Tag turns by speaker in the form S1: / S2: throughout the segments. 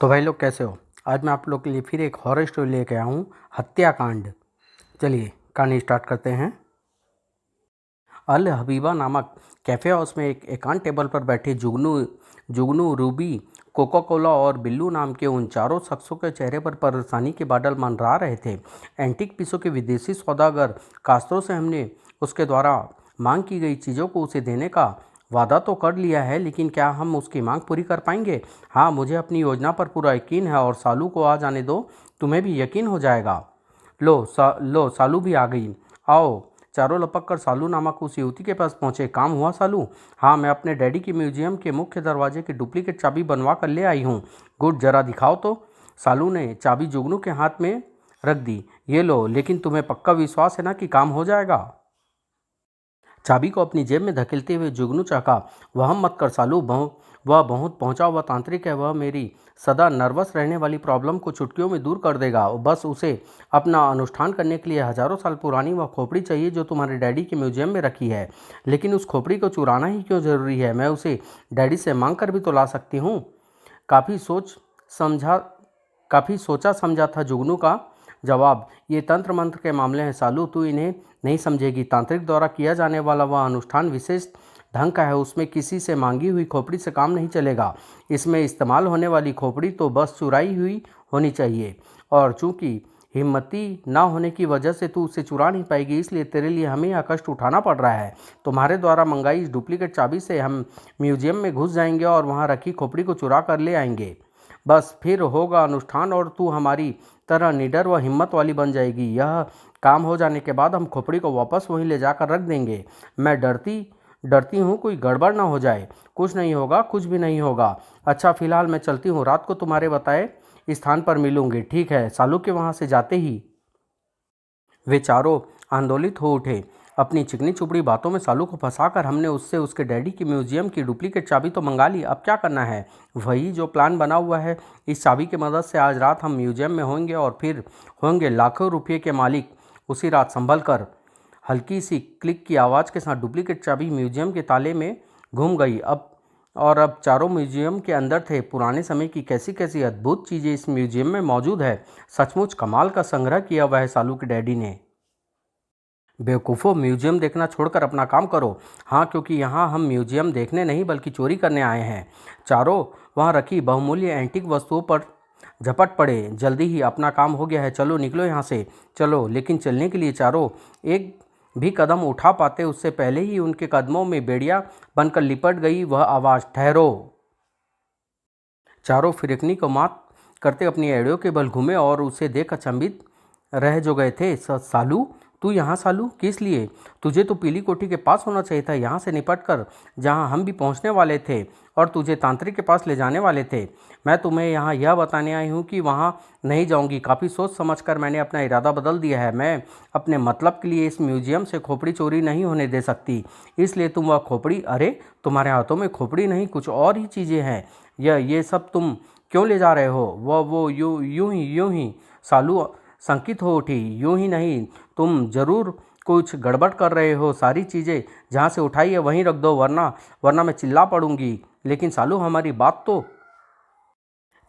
S1: तो भाई लोग कैसे हो। आज मैं आप लोग के लिए फिर एक हॉरर स्टोरी लेके आया हूँ, हत्याकांड। चलिए कहानी स्टार्ट करते हैं। अल हबीबा नामक कैफ़े हाउस में एक एकांत टेबल पर बैठे जुगनू जुगनू रूबी, कोका कोला और बिल्लू नाम के उन चारों शख्सों के चेहरे पर परेशानी के बादल मंडरा रहे थे। एंटीक पीसों के विदेशी सौदागर कास्त्रो से हमने उसके द्वारा मांग की गई चीज़ों को उसे देने का वादा तो कर लिया है, लेकिन क्या हम उसकी मांग पूरी कर पाएंगे? हाँ, मुझे अपनी योजना पर पूरा यकीन है और सालू को आ जाने दो, तुम्हें भी यकीन हो जाएगा। लो सालू भी आ गई। आओ। चारों लपक कर सालू नामक उस युवती के पास पहुंचे। काम हुआ सालू? हाँ, मैं अपने डैडी के म्यूजियम के मुख्य दरवाजे की डुप्लीकेट चाबी बनवा कर ले आई हूँ। गुड, जरा दिखाओ तो। सालू ने चाबी जुगनू के हाथ में रख दी। ये लो, लेकिन तुम्हें पक्का विश्वास है ना कि काम हो जाएगा? चाबी को अपनी जेब में धकेलते हुए जुगनू चाका, वह मत कर सालू, वह बहुत पहुंचा हुआ तांत्रिक है। वह मेरी सदा नर्वस रहने वाली प्रॉब्लम को चुटकियों में दूर कर देगा। बस उसे अपना अनुष्ठान करने के लिए हजारों साल पुरानी वह खोपड़ी चाहिए जो तुम्हारे डैडी के म्यूजियम में रखी है। लेकिन उस खोपड़ी को चुराना ही क्यों ज़रूरी है? मैं उसे डैडी से मांग कर भी तो ला सकती हूँ। काफ़ी सोच समझा काफ़ी सोचा समझा था जुगनू का जवाब। ये तंत्र मंत्र के मामले हैं सालू, तू इन्हें नहीं समझेगी। तांत्रिक द्वारा किया जाने वाला वह अनुष्ठान विशेष ढंग का है। उसमें किसी से मांगी हुई खोपड़ी से काम नहीं चलेगा। इसमें इस्तेमाल होने वाली खोपड़ी तो बस चुराई हुई होनी चाहिए, और चूंकि हिम्मती ना होने की वजह से तू उसे चुरा नहीं पाएगी, इसलिए तेरे लिए हमें यह कष्ट उठाना पड़ रहा है। तुम्हारे द्वारा मंगाई इस डुप्लीकेट चाबी से हम म्यूजियम में घुस जाएंगे और वहाँ रखी खोपड़ी को चुरा कर ले आएंगे। बस फिर होगा अनुष्ठान और तू हमारी तरह निडर व हिम्मत वाली बन जाएगी। यह काम हो जाने के बाद हम खोपड़ी को वापस वहीं ले जाकर रख देंगे। मैं डरती डरती हूँ कोई गड़बड़ ना हो जाए। कुछ नहीं होगा, कुछ भी नहीं होगा। अच्छा, फिलहाल मैं चलती हूँ, रात को तुम्हारे बताए स्थान पर मिलूंगी। ठीक है। सालू के वहाँ से जाते ही वे चारों आंदोलित हो उठे। अपनी चिकनी चुपड़ी बातों में सालू को फंसाकर हमने उससे उसके डैडी की म्यूजियम की डुप्लीकेट चाबी तो मंगा ली, अब क्या करना है? वही जो प्लान बना हुआ है। इस चाबी की मदद से आज रात हम म्यूजियम में होंगे और फिर होंगे लाखों रुपये के मालिक। उसी रात संभल कर हल्की सी क्लिक की आवाज़ के साथ डुप्लीकेट चाबी म्यूजियम के ताले में घूम गई। अब चारों म्यूजियम के अंदर थे। पुराने समय की कैसी कैसी अद्भुत चीज़ें इस म्यूजियम में मौजूद है। सचमुच कमाल का संग्रह किया हुआ है सालू के डैडी ने। बेवकूफ़ों, म्यूजियम देखना छोड़कर अपना काम करो। हाँ, क्योंकि यहाँ हम म्यूजियम देखने नहीं बल्कि चोरी करने आए हैं। चारों वहाँ रखी बहुमूल्य एंटीक वस्तुओं पर झपट पड़े। जल्दी ही अपना काम हो गया है, चलो निकलो यहाँ से, चलो। लेकिन चलने के लिए चारों एक भी कदम उठा पाते उससे पहले ही उनके कदमों में बेड़िया बनकर लिपट गई वह आवाज़, ठहरो। चारों फिरकनी को मात करते अपनी एड़ियों के बल घूमे और उसे देख अचंभित रह जो गए थे। सालू, तू यहाँ? सालू, किस लिए? तुझे तो पीली कोठी के पास होना चाहिए था, यहाँ से निपट कर जहाँ हम भी पहुँचने वाले थे और तुझे तांत्रिक के पास ले जाने वाले थे। मैं तुम्हें यहाँ यह बताने आई हूँ कि वहाँ नहीं जाऊँगी। काफ़ी सोच समझ कर मैंने अपना इरादा बदल दिया है। मैं अपने मतलब के लिए इस म्यूजियम से खोपड़ी चोरी नहीं होने दे सकती, इसलिए तुम वह खोपड़ी, अरे तुम्हारे हाथों में खोपड़ी नहीं कुछ और ही चीज़ें हैं। ये सब तुम क्यों ले जा रहे हो? वो यूं ही सालू संकित हो उठी। यूं ही नहीं, तुम जरूर कुछ गड़बड़ कर रहे हो। सारी चीज़ें जहाँ से उठाई है वहीं रख दो, वरना वरना मैं चिल्ला पड़ूंगी। लेकिन सालू, हमारी बात तो।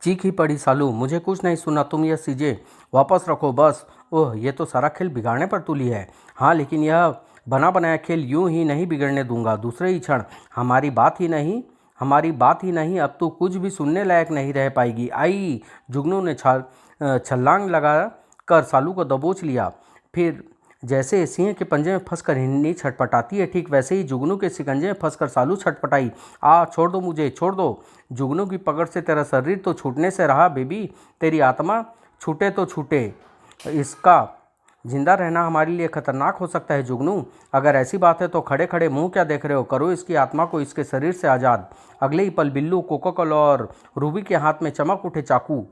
S1: चीख ही पड़ी सालू, मुझे कुछ नहीं सुना, तुम यह चीज़ें वापस रखो बस। ओह, ये तो सारा खेल बिगाड़ने पर तुली है। हाँ, लेकिन यह बना बनाया खेल यूं ही नहीं बिगड़ने दूंगा। दूसरे ही क्षण हमारी बात ही नहीं, अब तो कुछ भी सुनने लायक नहीं रह पाएगी। आई। जुगनू ने छलांग लगा कर सालू को दबोच लिया। फिर जैसे सिंह के पंजे में फंसकर हिरनी छटपटाती है, ठीक वैसे ही जुगनू के शिकंजे में फंसकर सालू छटपटाई। छोड़ दो मुझे, छोड़ दो। जुगनू की पकड़ से तेरा शरीर तो छूटने से रहा बेबी, तेरी आत्मा छूटे तो छूटे। इसका जिंदा रहना हमारे लिए खतरनाक हो सकता है जुगनू। अगर ऐसी बात है तो खड़े खड़े मुंह क्या देख रहे हो? करो इसकी आत्मा को इसके शरीर से आज़ाद। अगले ही पल बिल्लू, कोका कोला और रूबी के हाथ में चमक उठे चाकू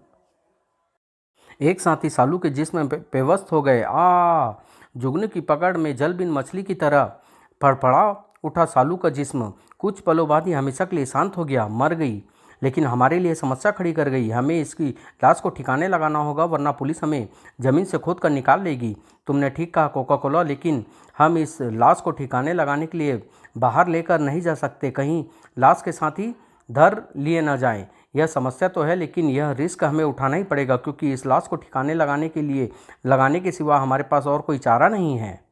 S1: एक साथ ही सालू के जिस्म में पेवस्त हो गए। जुगनू की पकड़ में जल बिन मछली की तरह फड़फड़ा उठा सालू का जिस्म। कुछ पलों बाद ही हमेशा के लिए शांत हो गया। मर गई, लेकिन हमारे लिए समस्या खड़ी कर गई। हमें इसकी लाश को ठिकाने लगाना होगा, वरना पुलिस हमें ज़मीन से खोद कर निकाल लेगी। तुमने ठीक कहा कोका कोला, लेकिन हम इस लाश को ठिकाने लगाने के लिए बाहर लेकर नहीं जा सकते। कहीं लाश के साथ ही धर लिए न जाएं। यह समस्या तो है, लेकिन यह रिस्क हमें उठाना ही पड़ेगा क्योंकि इस लाश को ठिकाने लगाने के सिवा हमारे पास और कोई चारा नहीं है।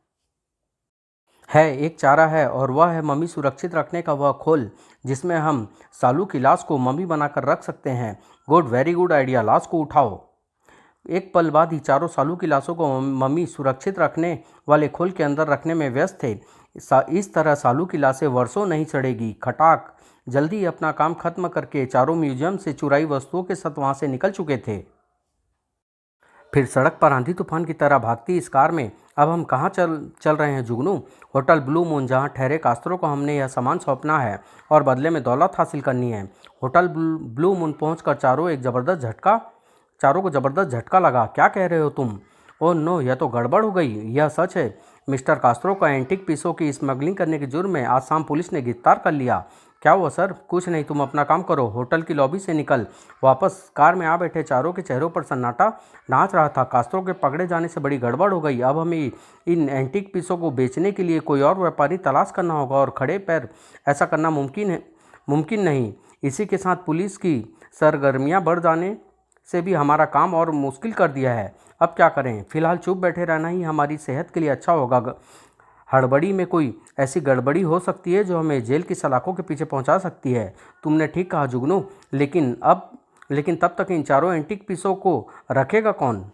S1: एक चारा है और वह है मम्मी सुरक्षित रखने का वह खोल जिसमें हम सालू की लाश को मम्मी बनाकर रख सकते हैं। गुड, वेरी गुड आइडिया, लाश को उठाओ। एक पल बाद ही चारों सालू की लाशों को मम्मी सुरक्षित रखने वाले खोल के अंदर रखने में व्यस्त थे। इस तरह सालू की लाशें वर्षों नहीं सड़ेगी। खटाक, जल्दी ही अपना काम खत्म करके चारों म्यूजियम से चुराई वस्तुओं के साथ वहां से निकल चुके थे। फिर सड़क पर आंधी तूफान की तरह भागती इस कार में अब हम कहाँ चल रहे हैं जुगनू? होटल ब्लू मून, जहाँ ठहरे कास्त्रो को हमने यह सामान सौंपना है और बदले में दौलत हासिल करनी है। होटल ब्लू मून पहुंचकर चारों को ज़बरदस्त झटका लगा। क्या कह रहे हो तुम? ओह नो, यह तो गड़बड़ हो गई। यह सच है, मिस्टर कास्त्रो को एंटीक पीसों की स्मगलिंग करने के जुर्म में आज शाम पुलिस ने गिरफ्तार कर लिया। क्या हुआ सर? कुछ नहीं, तुम अपना काम करो। होटल की लॉबी से निकल वापस कार में आ बैठे चारों के चेहरों पर सन्नाटा नाच रहा था। कास्त्रो के पकड़े जाने से बड़ी गड़बड़ हो गई। अब हमें इन एंटीक पीसों को बेचने के लिए कोई और व्यापारी तलाश करना होगा और खड़े पैर ऐसा करना मुमकिन नहीं। इसी के साथ पुलिस की सरगर्मियां बढ़ जाने से भी हमारा काम और मुश्किल कर दिया है। अब क्या करें? फिलहाल चुप बैठे रहना ही हमारी सेहत के लिए अच्छा होगा। हड़बड़ी में कोई ऐसी गड़बड़ी हो सकती है जो हमें जेल की सलाखों के पीछे पहुंचा सकती है। तुमने ठीक कहा जुगनू, लेकिन तब तक इन चारों एंटीक पीसों को रखेगा कौन?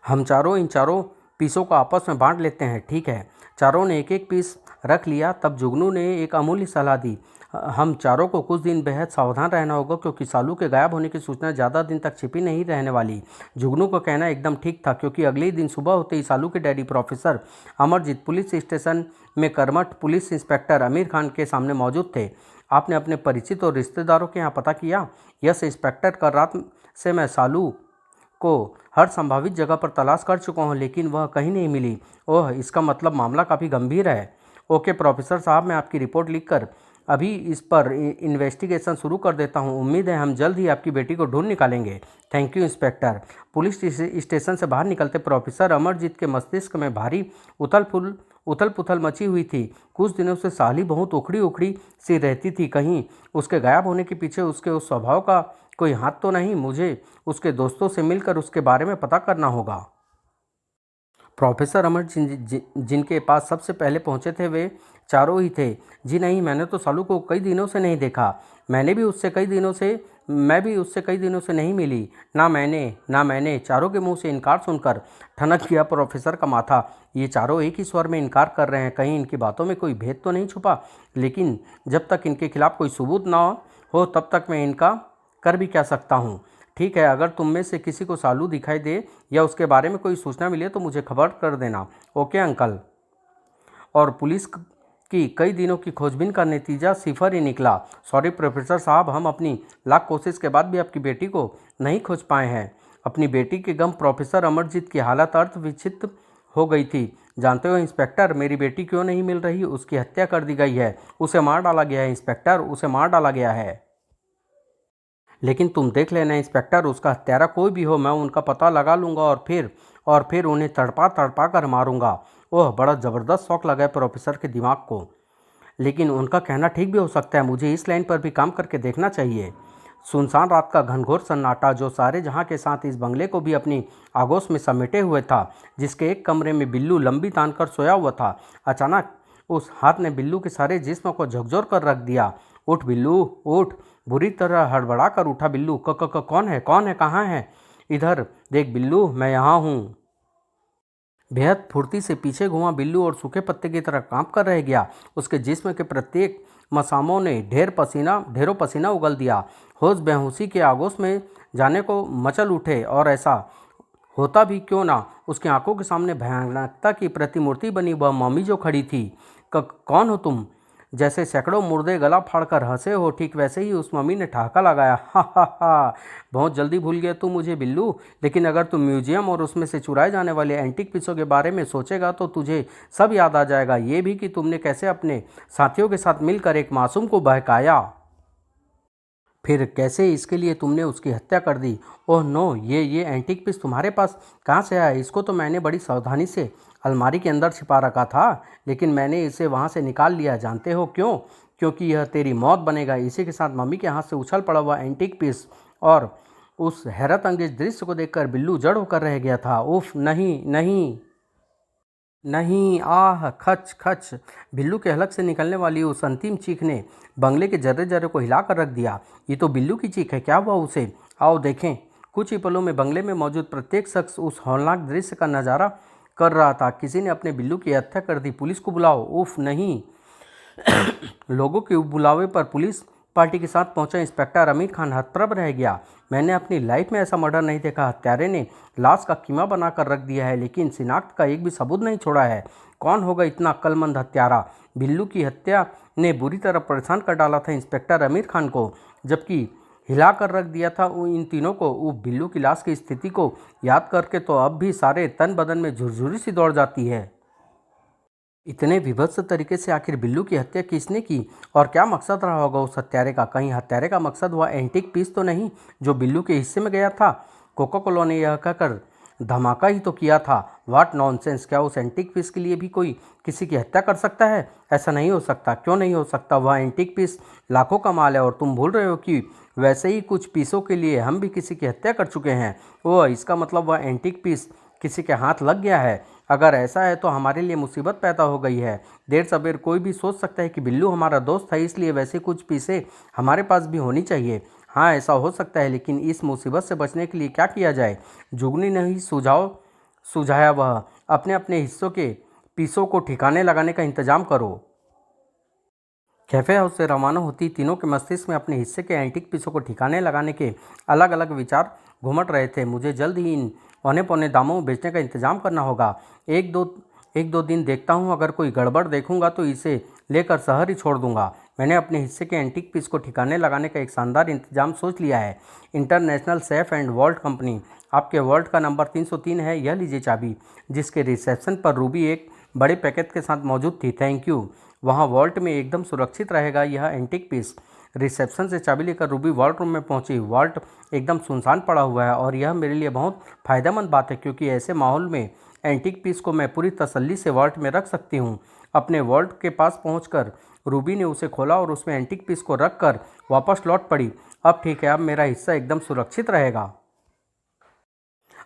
S1: हम इन चारों पीसों को आपस में बांट लेते हैं। ठीक है। चारों ने एक एक पीस रख लिया। तब जुगनू ने एक अमूल्य सलाह दी। हम चारों को कुछ दिन बेहद सावधान रहना होगा क्योंकि सालू के गायब होने की सूचना ज़्यादा दिन तक छिपी नहीं रहने वाली। जुगनू को कहना एकदम ठीक था क्योंकि अगले ही दिन सुबह होते ही सालू के daddy professor Amarjeet police station में कर्मठ पुलिस इंस्पेक्टर आमिर खान के सामने मौजूद थे। आपने अपने परिचित और रिश्तेदारों के यहाँ पता किया? यस इंस्पेक्टर, कल रात से मैं सालू को हर संभावित जगह पर तलाश कर चुका हूँ लेकिन वह कहीं नहीं मिली। ओह, इसका मतलब मामला काफ़ी गंभीर है। ओके प्रोफेसर साहब, मैं आपकी रिपोर्ट लिखकर अभी इस पर इन्वेस्टिगेशन शुरू कर देता हूँ। उम्मीद है हम जल्द ही आपकी बेटी को ढूंढ निकालेंगे। Thank you inspector. Police station से बाहर निकलते प्रोफेसर अमरजीत के मस्तिष्क में भारी उथल पुथल मची हुई थी। कुछ दिनों से साली बहुत उखड़ी उखड़ी सी रहती थी। कहीं उसके गायब होने के पीछे उसके उस स्वभाव का कोई हाथ तो नहीं? मुझे उसके दोस्तों से मिलकर उसके बारे में पता करना होगा। प्रोफेसर अमर जिनके पास सबसे पहले पहुंचे थे वे चारों ही थे। जी नहीं, मैंने तो सालू को कई दिनों से नहीं देखा। मैं भी उससे कई दिनों से नहीं मिली। ना मैंने। चारों के मुंह से इनकार सुनकर ठनक गया प्रोफेसर का माथा। ये चारों एक ही स्वर में इनकार कर रहे हैं। कहीं इनकी बातों में कोई भेद तो नहीं छुपा? लेकिन जब तक इनके खिलाफ कोई सबूत ना हो तब तक मैं इनका कर भी क्या सकता हूँ? ठीक है, अगर तुम में से किसी को सालू दिखाई दे या उसके बारे में कोई सूचना मिले तो मुझे खबर कर देना। Okay uncle. और पुलिस की कई दिनों की खोजबीन का नतीजा सिफर ही निकला। सॉरी प्रोफेसर साहब, हम अपनी लाख कोशिश के बाद भी आपकी बेटी को नहीं खोज पाए हैं। अपनी बेटी के गम प्रोफेसर अमरजीत की हालत अर्थ विचित्र हो गई थी। जानते हो इंस्पेक्टर, मेरी बेटी क्यों नहीं मिल रही? उसकी हत्या कर दी गई है। उसे मार डाला गया है इंस्पेक्टर, उसे मार डाला गया है। लेकिन तुम देख लेना इंस्पेक्टर, उसका हत्यारा कोई भी हो मैं उनका पता लगा लूँगा और फिर उन्हें तड़पा कर मारूंगा। ओह, बड़ा ज़बरदस्त शौक लगा है प्रोफेसर के दिमाग को। लेकिन उनका कहना ठीक भी हो सकता है। मुझे इस लाइन पर भी काम करके देखना चाहिए। सुनसान रात का घनघोर सन्नाटा जो सारे जहां के साथ इस बंगले को भी अपनी आगोश में समेटे हुए था, जिसके एक कमरे में बिल्लू लंबी तान कर सोया हुआ था। अचानक उस हाथ ने बिल्लू के सारे जिस्म को झकझोर कर रख दिया। उठ बिल्लू, उठ। बुरी तरह हड़बड़ा कर उठा बिल्लू। कौन है? कहाँ है? इधर देख बिल्लू, मैं यहाँ हूँ। बेहद फुर्ती से पीछे घुमा बिल्लू और सूखे पत्ते की तरह कांप कर रह गया। उसके जिस्म के प्रत्येक मसामों ने ढेरों पसीना उगल दिया। होश बेहोशी के आगोश में जाने को मचल उठे और ऐसा होता भी क्यों ना, उसकी आंखों के सामने भयानकता की प्रतिमूर्ति बनी वह मम्मी जो खड़ी थी। कौन हो तुम? जैसे सैकड़ों मुर्दे गला फाड़कर हंसे हो, ठीक वैसे ही उस मम्मी ने ठहाका लगाया। हा हा हा, बहुत जल्दी भूल गया तू मुझे बिल्लू। लेकिन अगर तुम म्यूजियम और उसमें से चुराए जाने वाले एंटीक पीसों के बारे में सोचेगा तो तुझे सब याद आ जाएगा। ये भी कि तुमने कैसे अपने साथियों के साथ मिलकर एक मासूम को बहकाया, फिर कैसे इसके लिए तुमने उसकी हत्या कर दी। ओह नो, ये एंटीक पीस तुम्हारे पास कहाँ से आया? इसको तो मैंने बड़ी सावधानी से अलमारी के अंदर छिपा रखा था, लेकिन मैंने इसे वहाँ से निकाल लिया। जानते हो क्यों? क्योंकि यह तेरी मौत बनेगा। इसी के साथ मम्मी के हाथ से उछल पड़ा हुआ एंटीक पीस और उस हैरत अंगेज दृश्य को देखकर बिल्लू जड़ होकर रह गया था। उफ, नहीं नहीं नहीं, आह, खच खच। बिल्लू के हलक से निकलने वाली उस अंतिम चीख ने बंगले के जर्रे जर्रे को हिलाकर रख दिया। ये तो बिल्लू की चीख है, क्या हुआ उसे? आओ देखें। कुछ ही पलों में बंगले में मौजूद प्रत्येक शख्स उस हौलनाक दृश्य का नज़ारा कर रहा था। किसी ने अपने बिल्लू की हत्या कर दी, पुलिस को बुलाओ। उफ, नहीं। लोगों के बुलावे पर पुलिस पार्टी के साथ पहुंचा इंस्पेक्टर आमिर खान हतप्रभ रह गया। मैंने अपनी लाइफ में ऐसा मर्डर नहीं देखा। हत्यारे ने लाश का कीमा बनाकर रख दिया है, लेकिन शिनाख्त का एक भी सबूत नहीं छोड़ा है। कौन होगा इतना अक्लमंद हत्यारा? बिल्लू की हत्या ने बुरी तरह परेशान कर डाला था इंस्पेक्टर आमिर खान को, जबकि हिला कर रख दिया था इन तीनों को। वो बिल्लू की लाश की स्थिति को याद करके तो अब भी सारे तन बदन में झुरझुरी सी दौड़ जाती है। इतने विभत्स तरीके से आखिर बिल्लू की हत्या किसने की और क्या मकसद रहा होगा उस हत्यारे का? कहीं हत्यारे का मकसद वह एंटीक पीस तो नहीं जो बिल्लू के हिस्से में गया था? कोका कोला ने यह कहकर धमाका ही तो किया था। What nonsense! क्या उस एंटीक पीस के लिए भी कोई किसी की हत्या कर सकता है? ऐसा नहीं हो सकता। क्यों नहीं हो सकता? वह एंटीक पीस लाखों का माल है और तुम भूल रहे हो कि वैसे ही कुछ पीसों के लिए हम भी किसी की हत्या कर चुके हैं। ओह, इसका मतलब वह एंटीक पीस किसी के हाथ लग गया है। अगर ऐसा है तो हमारे लिए मुसीबत पैदा हो गई है। देर सवेर कोई भी सोच सकता है कि बिल्लू हमारा दोस्त है, इसलिए वैसे कुछ पीसें हमारे पास भी होनी चाहिए। हाँ, ऐसा हो सकता है, लेकिन इस मुसीबत से बचने के लिए क्या किया जाए? जुगनी ने ही सुझाया। वह अपने अपने हिस्सों के पीसों को ठिकाने लगाने का इंतजाम करो। कैफे हाउस से रवाना होती तीनों के मस्तिष्क में अपने हिस्से के एंटीक पीसों को ठिकाने लगाने के अलग अलग विचार घुमट रहे थे। मुझे जल्द ही इन औने पौने दामों में बेचने का इंतजाम करना होगा। एक दो दिन देखता हूँ, अगर कोई गड़बड़ देखूंगा तो इसे लेकर शहर ही छोड़ दूंगा। मैंने अपने हिस्से के एंटीक पीस को ठिकाने लगाने का एक शानदार इंतजाम सोच लिया है। International safe and vault company, आपके वॉल्ट का नंबर 303 है। यह लीजिए चाबी, जिसके रिसेप्शन पर रूबी एक बड़े पैकेट के साथ मौजूद थी। Thank you. वहाँ वॉल्ट में एकदम सुरक्षित रहेगा यह एंटीक पीस। रिसेप्शन से चाबी लेकर रूबी वॉल्ट रूम में पहुंची। वॉल्ट एकदम सुनसान पड़ा हुआ है और यह मेरे लिए बहुत फ़ायदेमंद बात है, क्योंकि ऐसे माहौल में एंटीक पीस को मैं पूरी तसल्ली से वॉल्ट में रख सकती हूँ। अपने वॉल्ट के पास पहुंचकर रूबी ने उसे खोला और उसमें एंटीक पीस को रख कर वापस लौट पड़ी। अब ठीक है, अब मेरा हिस्सा एकदम सुरक्षित रहेगा।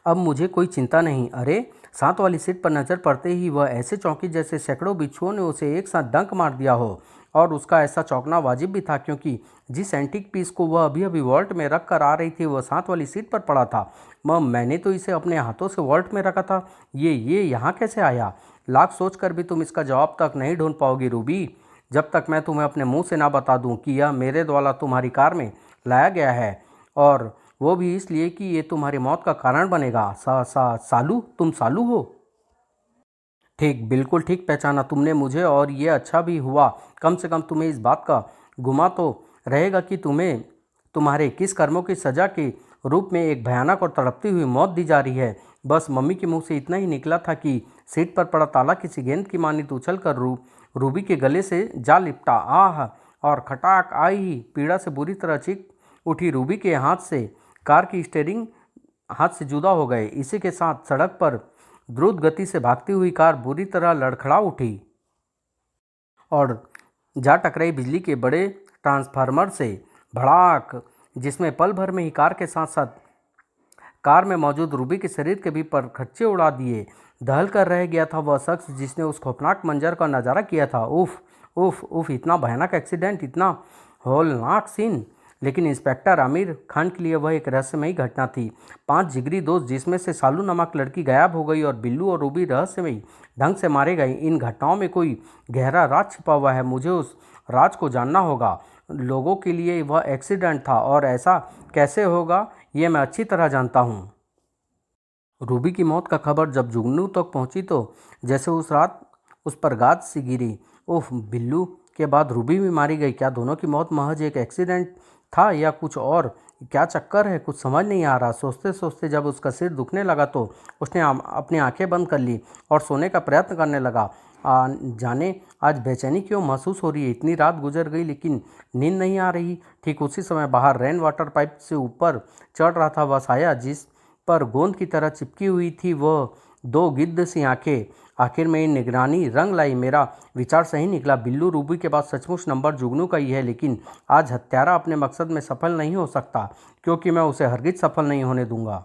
S1: अब मुझे कोई चिंता नहीं। अरे, साथ वाली सीट पर नजर पड़ते ही वह ऐसे चौंकी जैसे सैकड़ों बिच्छुओं ने उसे एक साथ डंक मार दिया हो। और उसका ऐसा चौंकना वाजिब भी था, क्योंकि जिस एंटीक पीस को वह अभी अभी वॉल्ट में रख कर आ रही थी वह साथ वाली सीट पर पड़ा था। मैंने तो इसे अपने हाथों से वॉल्ट में रखा था। ये यहाँ कैसे आया? लाख सोच कर भी तुम इसका जवाब तक नहीं ढूंढ पाओगी रूबी, जब तक मैं तुम्हें अपने मुंह से ना बता दूं कि यह मेरे द्वारा तुम्हारी कार में लाया गया है, और वो भी इसलिए कि ये तुम्हारी मौत का कारण बनेगा। सालू, तुम सालू हो? ठीक, बिल्कुल ठीक पहचाना तुमने मुझे, और ये अच्छा भी हुआ। कम से कम तुम्हें इस बात का गुमा तो रहेगा कि तुम्हें तुम्हारे किस कर्मों की सज़ा के रूप में एक भयानक और तड़पती हुई मौत दी जा रही है। बस मम्मी के मुंह से इतना ही निकला था कि सीट पर पड़ा ताला किसी गेंद की मानित उछल कर रूबी के गले से जा लिपटा। आह! और खटाक आई ही पीड़ा से बुरी तरह चीख उठी। रूबी के हाथ से कार की स्टीयरिंग हाथ से जुदा हो गए। इसी के साथ सड़क पर द्रुत गति से भागती हुई कार बुरी तरह लड़खड़ा उठी और जा टकराई बिजली के बड़े ट्रांसफार्मर से। भड़ाक! जिसमें पल भर में ही कार के साथ साथ कार में मौजूद रूबी के शरीर के भी परखच्चे उड़ा दिए। दहल कर रह गया था वह शख्स जिसने उस खौफनाक मंजर का नज़ारा किया था। उफ उफ उफ! इतना भयानक एक्सीडेंट, इतना हौलनाक सीन। लेकिन इंस्पेक्टर आमिर खान के लिए वह एक रहस्यमयी घटना थी। 5 जिगरी दोस्त, जिसमें से सालू नामक लड़की गायब हो गई और बिल्लू और रूबी रहस्यमयी ढंग से मारे गए। इन घटनाओं में कोई गहरा राज छिपा हुआ है। मुझे उस राज को जानना होगा। लोगों के लिए वह एक्सीडेंट था, और ऐसा कैसे होगा ये मैं अच्छी तरह जानता हूँ। रूबी की मौत का खबर जब जुगनू तक पहुंची तो जैसे उस रात उस पर गाज सी गिरी। उफ! बिल्लू के बाद रूबी भी मारी गई। क्या दोनों की मौत महज एक एक्सीडेंट था या कुछ और? क्या चक्कर है? कुछ समझ नहीं आ रहा। सोचते सोचते जब उसका सिर दुखने लगा तो उसने अपनी आंखें बंद कर ली और सोने का प्रयत्न करने लगा। जाने आज बेचैनी क्यों महसूस हो रही है। इतनी रात गुजर गई लेकिन नींद नहीं आ रही। ठीक उसी समय बाहर रेन वाटर पाइप से ऊपर चढ़ रहा था वह साया, जिस पर गोंद की तरह चिपकी हुई थी वह 2 गिद्ध सी आंखें। आखिर में निगरानी रंग लाई। मेरा विचार सही निकला। बिल्लू रूबी के बाद सचमुच नंबर जुगनू का ही है, लेकिन आज हत्यारा अपने मकसद में सफल नहीं हो सकता, क्योंकि मैं उसे हरगिज सफल नहीं होने दूंगा।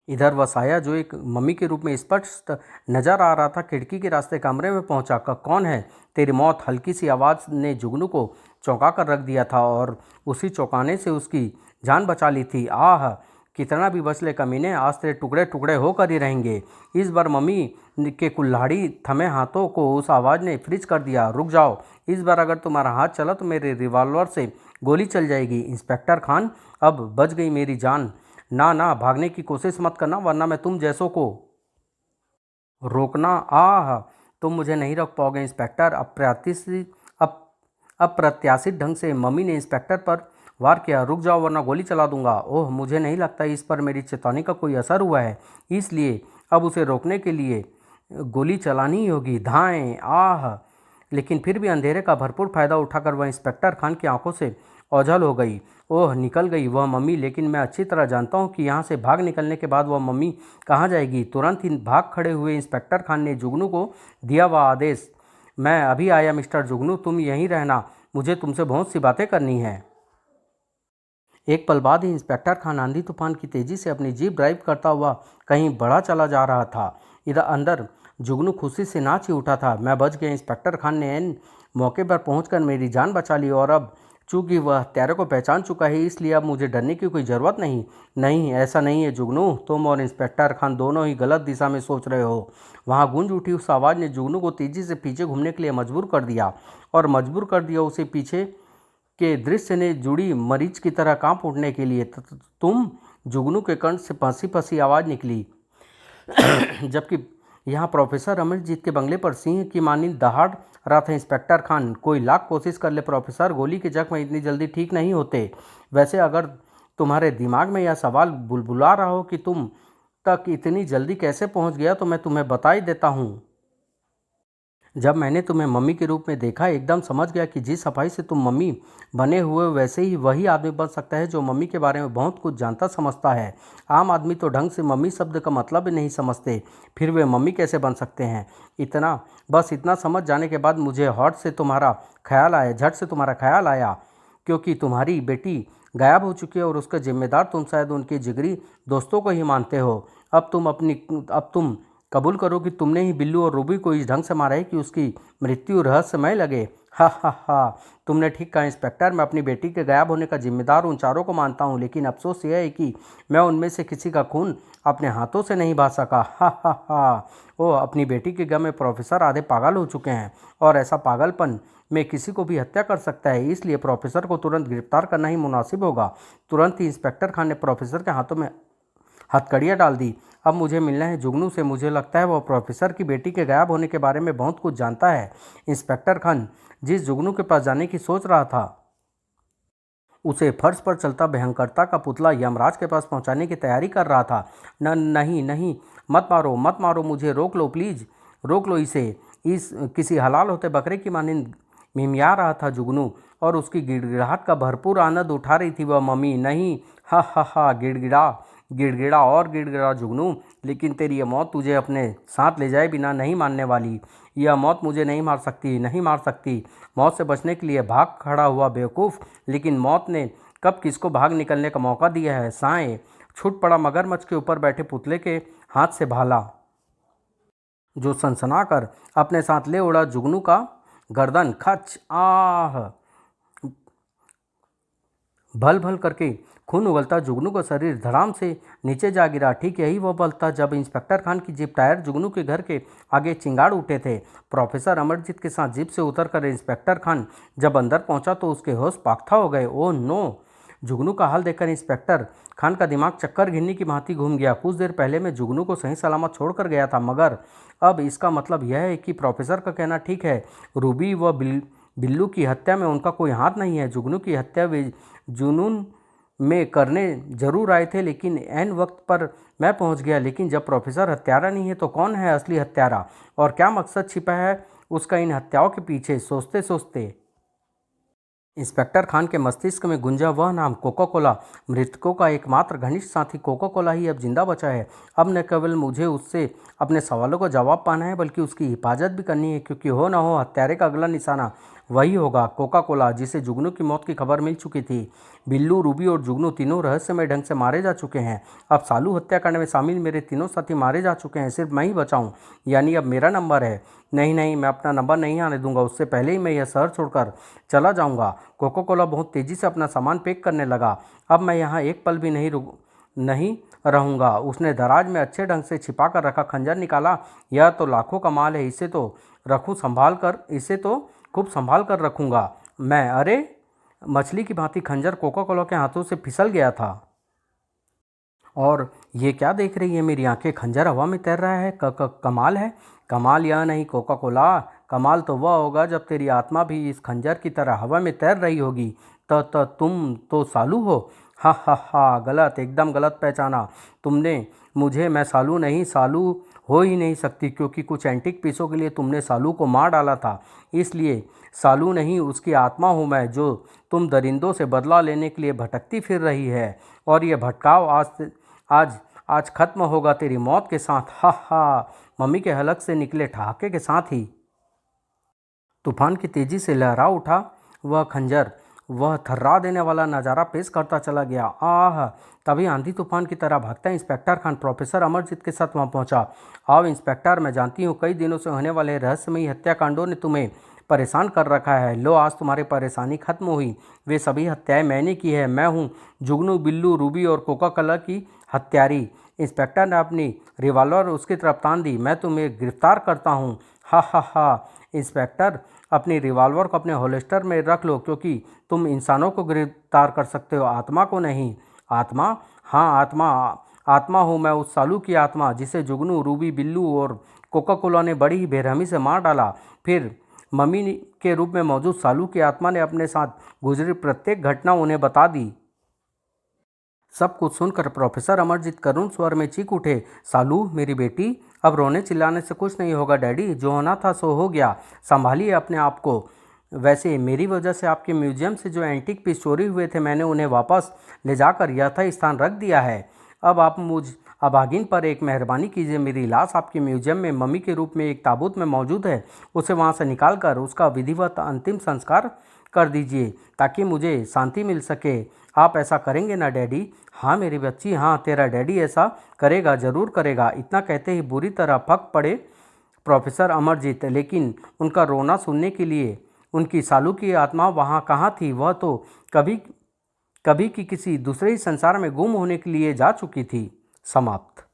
S1: इधर वह साया जो एक मम्मी के रूप में स्पष्ट नजर आ रहा था, खिड़की के रास्ते कमरे में पहुंचा। कौन है? तेरी मौत। हल्की सी आवाज़ ने जुगनू को चौंका कर रख दिया था और उसी चौंकाने से उसकी जान बचा ली थी। आह, कितना भी बच ले कमीने, आज तेरे टुकड़े टुकड़े होकर ही रहेंगे। इस बार मम्मी के कुल्हाड़ी थमे हाथों को उस आवाज़ ने फ्रीज कर दिया। रुक जाओ, इस बार अगर तुम्हारा हाथ चला तो मेरे रिवॉल्वर से गोली चल जाएगी। इंस्पेक्टर खान, अब बच गई मेरी जान। ना ना, भागने की कोशिश मत करना, वरना मैं तुम जैसों को रोकना। आह, तुम मुझे नहीं रोक पाओगे इंस्पेक्टर। अप्रत्याशित ढंग से मम्मी ने इंस्पेक्टर पर वार किया। रुक जाओ वरना गोली चला दूंगा। ओह, मुझे नहीं लगता इस पर मेरी चेतावनी का कोई असर हुआ है, इसलिए अब उसे रोकने के लिए गोली चलानी ही होगी। धाएं। आह, लेकिन फिर भी अंधेरे का भरपूर फायदा उठाकर वह इंस्पेक्टर खान की आंखों से ओझल हो गई। ओह, निकल गई वह मम्मी, लेकिन मैं अच्छी तरह जानता हूँ कि यहाँ से भाग निकलने के बाद वह मम्मी कहाँ जाएगी। तुरंत ही भाग खड़े हुए इंस्पेक्टर खान ने जुगनू को दिया वह आदेश। मैं अभी आया मिस्टर जुगनू, तुम यहीं रहना, मुझे तुमसे बहुत सी बातें करनी है। एक पल बाद ही इंस्पेक्टर खान आंधी तूफान की तेजी से अपनी जीप ड्राइव करता हुआ कहीं बढ़ा चला जा रहा था। इधर अंदर जुगनू खुशी से नाच ही उठा था। मैं बच गया। इंस्पेक्टर खान ने एन मौके पर पहुंचकर मेरी जान बचा ली, और अब चूंकि वह हत्यारे को पहचान चुका है, इसलिए अब मुझे डरने की कोई ज़रूरत नहीं। नहीं, ऐसा नहीं है जुगनू, तुम और इंस्पेक्टर खान दोनों ही गलत दिशा में सोच रहे हो। वहाँ गूंज उठी उस आवाज़ ने जुगनू को तेज़ी से पीछे घूमने के लिए मजबूर कर दिया, और मजबूर कर दिया उसे पीछे के दृश्य ने जुड़ी मरीच की तरह कांप उठने के लिए। तुम? जुगनू के कंठ से फंसी फंसी आवाज़ निकली, जबकि यहाँ प्रोफेसर अमरजीत के बंगले पर सिंह की मानिंद दहाड़ रहा था इंस्पेक्टर खान। कोई लाख कोशिश कर ले प्रोफेसर, गोली के जख्म इतनी जल्दी ठीक नहीं होते। वैसे अगर तुम्हारे दिमाग में यह सवाल बुलबुला रहा हो कि तुम तक इतनी जल्दी कैसे पहुँच गया, तो मैं तुम्हें बता ही देता हूँ। जब मैंने तुम्हें मम्मी के रूप में देखा, एकदम समझ गया कि जिस सफाई से तुम मम्मी बने हुए, वैसे ही वही आदमी बन सकता है जो मम्मी के बारे में बहुत कुछ जानता समझता है। आम आदमी तो ढंग से मम्मी शब्द का मतलब भी नहीं समझते, फिर वे मम्मी कैसे बन सकते हैं। इतना समझ जाने के बाद मुझे झट से तुम्हारा ख्याल आया, क्योंकि तुम्हारी बेटी गायब हो चुकी है और उसका जिम्मेदार तुम शायद उनके जिगरी दोस्तों को ही मानते हो। अब तुम कबूल करो कि तुमने ही बिल्लू और रूबी को इस ढंग से मारा है कि उसकी मृत्यु रहस्यमय लगे। हा हा हा, तुमने ठीक कहा इंस्पेक्टर, मैं अपनी बेटी के गायब होने का जिम्मेदार उन चारों को मानता हूँ, लेकिन अफसोस यह है कि मैं उनमें से किसी का खून अपने हाथों से नहीं बहा सका। हा हा हा। ओह, अपनी बेटी के गम में प्रोफेसर आधे पागल हो चुके हैं, और ऐसा पागलपन में किसी को भी हत्या कर सकता है, इसलिए प्रोफेसर को तुरंत गिरफ्तार करना ही मुनासिब होगा। तुरंत ही इंस्पेक्टर खान ने प्रोफेसर के हाथों में हथकड़ियाँ डाल दी। अब मुझे मिलना है जुगनू से। मुझे लगता है वह प्रोफेसर की बेटी के गायब होने के बारे में बहुत कुछ जानता है। इंस्पेक्टर खान जिस जुगनू के पास जाने की सोच रहा था, उसे फर्श पर चलता भयंकरता का पुतला यमराज के पास पहुंचाने की तैयारी कर रहा था। नहीं नहीं, मत मारो मुझे, रोक लो प्लीज, रोक लो इसे। इस किसी हलाल होते बकरे की मानिंद मिमिया रहा था जुगनू, और उसकी गिड़गिड़ाहट का भरपूर आनंद उठा रही थी वह मम्मी। नहीं, हा हा हा, गिड़गिड़ा और गिड़गिड़ा जुगनू, लेकिन तेरी यह मौत तुझे अपने साथ ले जाए बिना नहीं मानने वाली। यह मौत मुझे नहीं मार सकती। मौत से बचने के लिए भाग खड़ा हुआ बेवकूफ़, लेकिन मौत ने कब किसको भाग निकलने का मौका दिया है। साएं छूट पड़ा मगरमच्छ के ऊपर बैठे पुतले के हाथ से भाला, जो सनसना कर अपने साथ ले उड़ा जुगनू का गर्दन। खच। आह, भल भल करके खून उगलता जुगनू का शरीर धड़ाम से नीचे जा गिरा। ठीक यही वो पल था जब इंस्पेक्टर खान की जीप टायर जुगनू के घर के आगे चिंगाड़ उठे थे। प्रोफेसर अमरजीत के साथ जीप से उतरकर इंस्पेक्टर खान जब अंदर पहुंचा तो उसके होश पाख्ता हो गए। Oh no! जुगनू का हाल देखकर इंस्पेक्टर खान का दिमाग चक्कर घिरनी की भांति घूम गया। कुछ देर पहले मैं जुगनू को सही सलामत छोड़कर गया था, मगर अब इसका मतलब यह है कि प्रोफेसर का कहना ठीक है, रूबी व बिल्लू की हत्या में उनका कोई हाथ नहीं है। जुगनू की हत्या वे जुनून में करने जरूर आए थे, लेकिन ऐन वक्त पर मैं पहुंच गया। लेकिन जब प्रोफेसर हत्यारा नहीं है तो कौन है असली हत्यारा, और क्या मकसद छिपा है उसका इन हत्याओं के पीछे? सोचते सोचते इंस्पेक्टर खान के मस्तिष्क में गुंजा वह नाम कोका कोला। मृतकों का एकमात्र घनिष्ठ साथी कोका कोला ही अब जिंदा बचा है। अब न केवल मुझे उससे अपने सवालों का जवाब पाना है बल्कि उसकी हिफाजत भी करनी है, क्योंकि हो ना हो हत्यारे का अगला निशाना वही होगा, कोका कोला, जिसे जुगनू की मौत की खबर मिल चुकी थी। बिल्लू, रूबी और जुगनू तीनों रहस्यमय ढंग से मारे जा चुके हैं। अब सालू हत्याकांड में शामिल मेरे तीनों साथी मारे जा चुके हैं, सिर्फ मैं ही बचा हूँ। यानी अब मेरा नंबर है। नहीं नहीं, मैं अपना नंबर नहीं आने दूंगा। उससे पहले ही मैं यह शहर छोड़कर चला जाऊंगा। कोका कोला बहुत तेजी से अपना सामान पैक करने लगा। अब मैं यहाँ एक पल भी नहीं रहूंगा। उसने दराज में अच्छे ढंग से छिपा कर रखा खंजर निकाला। यह तो लाखों का माल है, इसे तो खूब संभाल कर रखूंगा मैं। अरे, मछली की भांति खंजर कोका कोला के हाथों से फिसल गया था। और ये क्या देख रही है मेरी आंखें? खंजर हवा में तैर रहा है। कमाल है। कमाल यह नहीं कोका कोला, कमाल तो वह होगा जब तेरी आत्मा भी इस खंजर की तरह हवा में तैर रही होगी। तुम तो सालू हो। हा हा हा, गलत, एकदम गलत पहचाना तुमने मुझे। मैं सालू नहीं, सालू हो ही नहीं सकती, क्योंकि कुछ एंटीक पीसों के लिए तुमने सालू को मार डाला था। इसलिए सालू नहीं, उसकी आत्मा हूँ मैं, जो तुम दरिंदों से बदला लेने के लिए भटकती फिर रही है। और ये भटकाव आज आज खत्म होगा तेरी मौत के साथ। हा हा। मम्मी के हलक से निकले ठहाके के साथ ही तूफान की तेजी से लहरा उठा वह खंजर। वह थर्रा देने वाला नज़ारा पेश करता चला गया। आह! तभी आंधी तूफान की तरह भागता इंस्पेक्टर खान प्रोफेसर अमरजीत के साथ वहां पहुंचा। आओ इंस्पेक्टर, मैं जानती हूँ कई दिनों से होने वाले रहस्यमयी हत्याकांडों ने तुम्हें परेशान कर रखा है। लो, आज तुम्हारी परेशानी खत्म हुई। वे सभी हत्याएं मैंने की है। मैं हूँ जुगनू, बिल्लू, रूबी और कोका कोला की हत्यारी। इंस्पेक्टर ने अपनी रिवॉल्वर उसकी तरफ तान दी। मैं तुम्हें गिरफ्तार करता हूँ। हा हा हा। इंस्पेक्टर, अपनी रिवॉल्वर को अपने होल्स्टर में रख लो, क्योंकि तुम इंसानों को गिरफ्तार कर सकते हो, आत्मा को नहीं। आत्मा? हाँ, आत्मा। आत्मा हूँ मैं, उस सालू की आत्मा जिसे जुगनू, रूबी, बिल्लू और कोका कोला ने बड़ी ही बेरहमी से मार डाला। फिर मम्मी के रूप में मौजूद सालू की आत्मा ने अपने साथ गुजरी प्रत्येक घटना उन्हें बता दी। सब कुछ सुनकर प्रोफेसर अमरजीत करुण स्वर में चीख उठे। सालू, मेरी बेटी, अब रोने चिल्लाने से कुछ नहीं होगा डैडी। जो होना था सो हो गया। संभालिए अपने आप को। वैसे मेरी वजह से आपके म्यूजियम से जो एंटीक पीस चोरी हुए थे, मैंने उन्हें वापस ले जाकर यथास्थान रख दिया है। अब आप मुझ अभागिन पर एक मेहरबानी कीजिए। मेरी लाश आपके म्यूजियम में मम्मी के रूप में एक ताबूत में मौजूद है। उसे वहाँ से निकाल कर उसका विधिवत अंतिम संस्कार कर दीजिए, ताकि मुझे शांति मिल सके। आप ऐसा करेंगे ना डैडी? हाँ मेरी बच्ची, हाँ, तेरा डैडी ऐसा करेगा, ज़रूर करेगा। इतना कहते ही बुरी तरह फक पड़े प्रोफेसर अमरजीत। लेकिन उनका रोना सुनने के लिए उनकी सालू की आत्मा वहाँ कहाँ थी? वह तो कभी कभी की किसी दूसरे ही संसार में गुम होने के लिए जा चुकी थी। समाप्त।